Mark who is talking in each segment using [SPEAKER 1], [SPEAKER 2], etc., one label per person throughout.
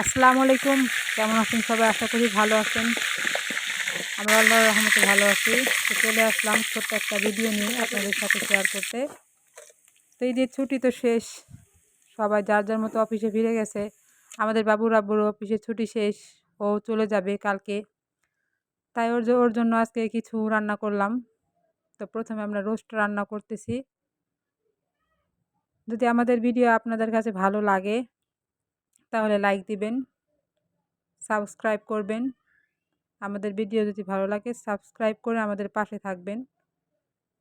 [SPEAKER 1] আসসালামু আলাইকুম। কেমন আছেন সবাই? আশা করি ভালো আছেন। আমরা আল্লাহর রহমতে ভালো আছি। তো চলে আসলাম ছোট্ট একটা ভিডিও নিয়ে আপনাদের সাথে শেয়ার করতে। তো ঈদের ছুটি তো শেষ। সবাই যার যার মতো অফিসে ফিরে গেছে। আমাদের বাবুর আব্বুরও অফিসের ছুটি শেষ। ও চলে যাবে কালকে। তাই ওর জন্য আজকে কিছু রান্না করলাম। তো প্রথমে আমরা রোস্ট রান্না করতেছি। যদি আমাদের ভিডিও আপনাদের কাছে ভালো লাগে তাহলে লাইক দিবেন, সাবস্ক্রাইব করবেন। আমাদের ভিডিও যদি ভালো লাগে সাবস্ক্রাইব করে আমাদের পাশে থাকবেন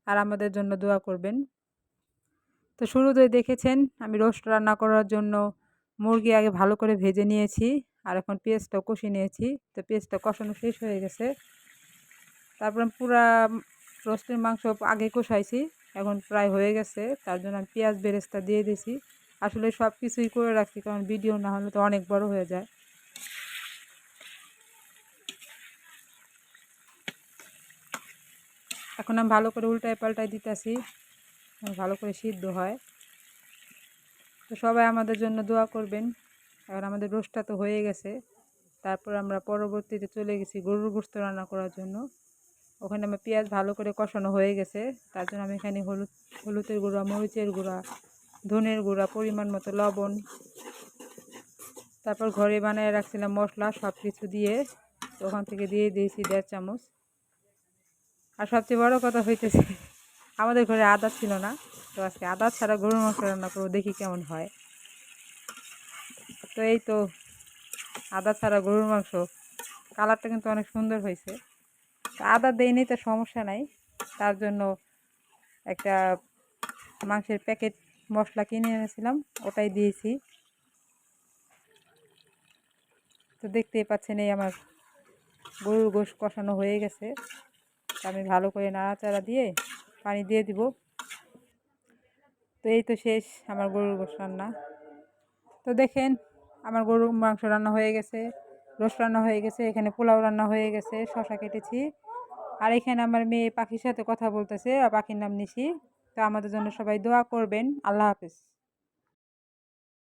[SPEAKER 1] আর আমাদের জন্য দোয়া করবেন। তো শুরুতেই দেখেছেন আমি রোস্ট রান্না করার জন্য মুরগি আগে ভালো করে ভেজে নিয়েছি আর এখন পেঁয়াজটাও কষিয়ে নিয়েছি। তো পেঁয়াজটা কষানো শেষ হয়ে গেছে। তারপর পুরা রোস্টের মাংস আগে কষাইছি, এখন প্রায় হয়ে গেছে। তার জন্য আমি পেঁয়াজ বেরেস্তা দিয়ে দিয়েছি। আসলে সব কিছুই করে রাখছি, কারণ ভিডিও না হলে তো অনেক বড় হয়ে যায়। এখন আমি ভালো করে উল্টায় পাল্টায় দিতেছি, ভালো করে সিদ্ধ হয়। তো সবাই আমাদের জন্য দোয়া করবেন। এখন আমাদের রোস্টটা তো হয়ে গেছে। তারপর আমরা পরবর্তীতে চলে গেছি গরুর গোশত রান্না করার জন্য। ওখানে আমার পেঁয়াজ ভালো করে কষানো হয়ে গেছে। তার জন্য আমি এখানে হলুদের গুঁড়া, মরিচের গুঁড়া, ধনের গুঁড়া, পরিমাণ মতো লবণ, তারপর ঘরে বানিয়ে রাখছিলাম মশলা সব কিছু দিয়ে ওখান থেকে দিয়ে দিয়েছি 1.5 চামচ। আর সবচেয়ে বড় কথা হইতেছে আমাদের ঘরে আদা ছিল না। তো আজকে আদা ছাড়া গরুর মাংস রান্না করবো, দেখি কেমন হয়। তো এই তো আদা ছাড়া গরুর মাংস, কালারটা কিন্তু অনেক সুন্দর হয়েছে। আদা দেয়নি তো সমস্যা নাই। তার জন্য একটা মাংসের প্যাকেট মশলা কিনে এনেছিলাম, ওটাই দিয়েছি। তো দেখতেই পাচ্ছেন এই আমার গরুর গোশত কষানো হয়ে গেছে। আমি ভালো করে নাড়াচাড়া দিয়ে পানি দিয়ে দিব। তো এই তো শেষ আমার গরুর গোশত রান্না। তো দেখেন আমার গরুর মাংস রান্না হয়ে গেছে, রোস্ট রান্না হয়ে গেছে, এখানে পোলাও রান্না হয়ে গেছে, শসা কেটেছি। আর এখানে আমার মেয়ে পাখির সাথে কথা বলতেছে, আর পাখির নাম নিশি। তো আমাদের জন্য সবাই দোয়া করবেন। আল্লাহ হাফেজ।